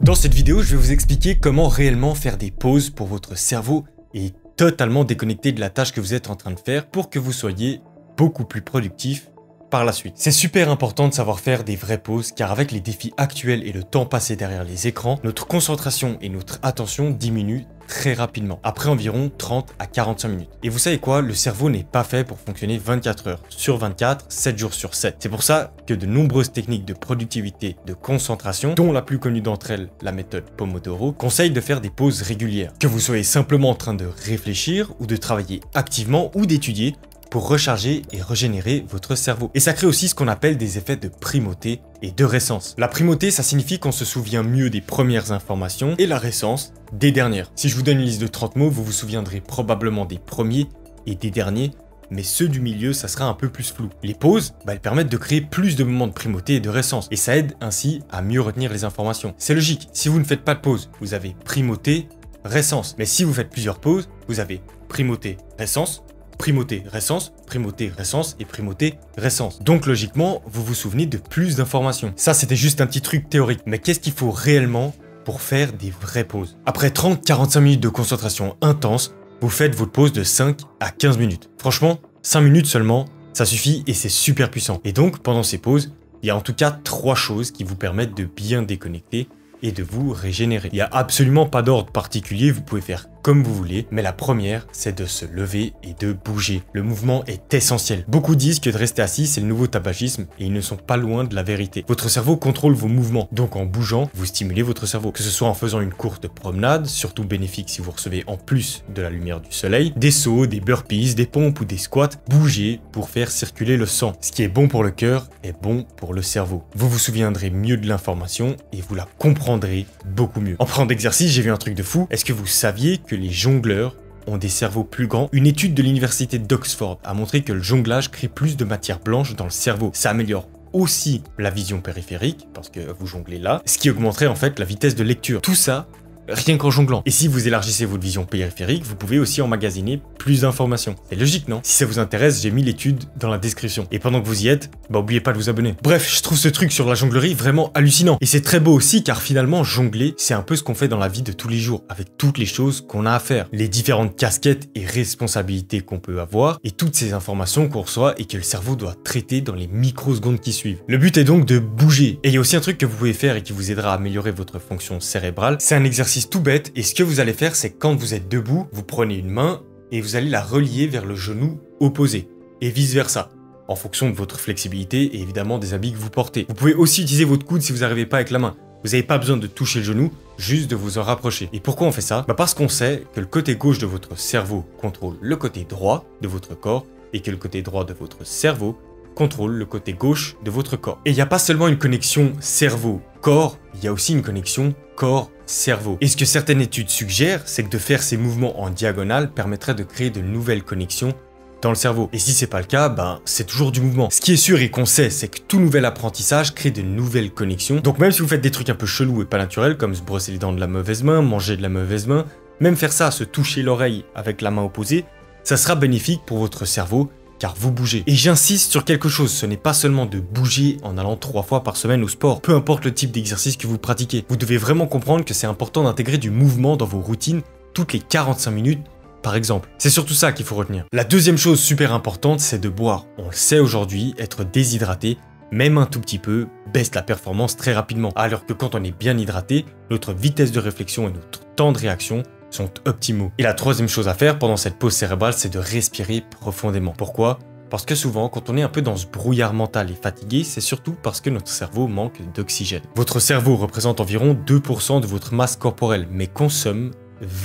Dans cette vidéo, je vais vous expliquer comment réellement faire des pauses pour votre cerveau et totalement déconnecté de la tâche que vous êtes en train de faire pour que vous soyez beaucoup plus productif par la suite. C'est super important de savoir faire des vraies pauses car avec les défis actuels et le temps passé derrière les écrans, notre concentration et notre attention diminuent très rapidement, après environ 30 à 45 minutes. Et vous savez quoi, le cerveau n'est pas fait pour fonctionner 24 heures sur 24, 7 jours sur 7. C'est pour ça que de nombreuses techniques de productivité, de concentration, dont la plus connue d'entre elles, la méthode Pomodoro, conseillent de faire des pauses régulières. Que vous soyez simplement en train de réfléchir ou de travailler activement ou d'étudier, pour recharger et régénérer votre cerveau. Et ça crée aussi ce qu'on appelle des effets de primauté et de récence. La primauté, ça signifie qu'on se souvient mieux des premières informations et la récence des dernières. Si je vous donne une liste de 30 mots, vous vous souviendrez probablement des premiers et des derniers, mais ceux du milieu, ça sera un peu plus flou. Les pauses, elles permettent de créer plus de moments de primauté et de récence, et ça aide ainsi à mieux retenir les informations. C'est logique, si vous ne faites pas de pause, vous avez primauté, récence. Mais si vous faites plusieurs pauses, vous avez primauté, récence, primauté, récence, primauté, récence et primauté, récence. Donc logiquement, vous vous souvenez de plus d'informations. Ça, c'était juste un petit truc théorique. Mais qu'est-ce qu'il faut réellement pour faire des vraies pauses? Après 30-45 minutes de concentration intense, vous faites votre pause de 5 à 15 minutes. Franchement, 5 minutes seulement, ça suffit et c'est super puissant. Et donc, pendant ces pauses, il y a en tout cas 3 choses qui vous permettent de bien déconnecter et de vous régénérer. Il n'y a absolument pas d'ordre particulier, vous pouvez faire comme vous voulez, mais la première, c'est de se lever et de bouger. Le mouvement est essentiel. Beaucoup disent que de rester assis, c'est le nouveau tabagisme, et ils ne sont pas loin de la vérité. Votre cerveau contrôle vos mouvements, donc en bougeant, vous stimulez votre cerveau. Que ce soit en faisant une courte promenade, surtout bénéfique si vous recevez en plus de la lumière du soleil, des sauts, des burpees, des pompes ou des squats, bougez pour faire circuler le sang. Ce qui est bon pour le cœur est bon pour le cerveau. Vous vous souviendrez mieux de l'information et vous la comprendrez beaucoup mieux. En parlant d'exercice, j'ai vu un truc de fou. Est-ce que vous saviez que les jongleurs ont des cerveaux plus grands? Une étude de l'université d'Oxford a montré que le jonglage crée plus de matière blanche dans le cerveau. Ça améliore aussi la vision périphérique, parce que vous jonglez là, ce qui augmenterait en fait la vitesse de lecture. Tout ça, rien qu'en jonglant. Et si vous élargissez votre vision périphérique, vous pouvez aussi emmagasiner plus d'informations. C'est logique, non? Si ça vous intéresse, j'ai mis l'étude dans la description. Et pendant que vous y êtes, oubliez pas de vous abonner. Bref, je trouve ce truc sur la jonglerie vraiment hallucinant. Et c'est très beau aussi, car finalement, jongler, c'est un peu ce qu'on fait dans la vie de tous les jours, avec toutes les choses qu'on a à faire. Les différentes casquettes et responsabilités qu'on peut avoir, et toutes ces informations qu'on reçoit et que le cerveau doit traiter dans les microsecondes qui suivent. Le but est donc de bouger. Et il y a aussi un truc que vous pouvez faire et qui vous aidera à améliorer votre fonction cérébrale. C'est un exercice tout bête, et ce que vous allez faire, c'est quand vous êtes debout, vous prenez une main et vous allez la relier vers le genou opposé, et vice versa, en fonction de votre flexibilité et évidemment des habits que vous portez. Vous pouvez aussi utiliser votre coude si vous n'arrivez pas avec la main. Vous n'avez pas besoin de toucher le genou, juste de vous en rapprocher. Et pourquoi on fait ça? Parce qu'on sait que le côté gauche de votre cerveau contrôle le côté droit de votre corps, et que le côté droit de votre cerveau contrôle le côté gauche de votre corps. Et il n'y a pas seulement une connexion cerveau-corps, il y a aussi une connexion corps-cerveau. Et ce que certaines études suggèrent, c'est que de faire ces mouvements en diagonale permettrait de créer de nouvelles connexions dans le cerveau. Et si c'est pas le cas, c'est toujours du mouvement. Ce qui est sûr et qu'on sait, c'est que tout nouvel apprentissage crée de nouvelles connexions. Donc même si vous faites des trucs un peu chelous et pas naturels, comme se brosser les dents de la mauvaise main, manger de la mauvaise main, même faire ça, se toucher l'oreille avec la main opposée, ça sera bénéfique pour votre cerveau, car vous bougez. Et j'insiste sur quelque chose, ce n'est pas seulement de bouger en allant 3 fois par semaine au sport, peu importe le type d'exercice que vous pratiquez. Vous devez vraiment comprendre que c'est important d'intégrer du mouvement dans vos routines toutes les 45 minutes, par exemple. C'est surtout ça qu'il faut retenir. La deuxième chose super importante, c'est de boire. On le sait aujourd'hui, être déshydraté, même un tout petit peu, baisse la performance très rapidement. Alors que quand on est bien hydraté, notre vitesse de réflexion et notre temps de réaction sont optimaux. Et la troisième chose à faire pendant cette pause cérébrale, c'est de respirer profondément. Pourquoi? Parce que souvent, quand on est un peu dans ce brouillard mental et fatigué, c'est surtout parce que notre cerveau manque d'oxygène. Votre cerveau représente environ 2% de votre masse corporelle, mais consomme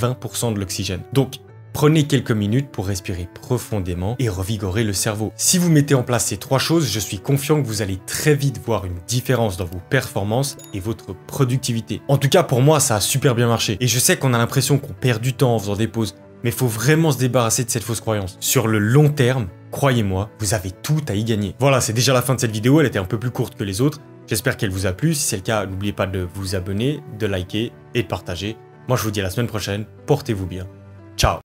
20% de l'oxygène. Donc, prenez quelques minutes pour respirer profondément et revigorer le cerveau. Si vous mettez en place ces 3 choses, je suis confiant que vous allez très vite voir une différence dans vos performances et votre productivité. En tout cas, pour moi, ça a super bien marché. Et je sais qu'on a l'impression qu'on perd du temps en faisant des pauses, mais il faut vraiment se débarrasser de cette fausse croyance. Sur le long terme, croyez-moi, vous avez tout à y gagner. Voilà, c'est déjà la fin de cette vidéo, elle était un peu plus courte que les autres. J'espère qu'elle vous a plu. Si c'est le cas, n'oubliez pas de vous abonner, de liker et de partager. Moi, je vous dis à la semaine prochaine. Portez-vous bien. Ciao.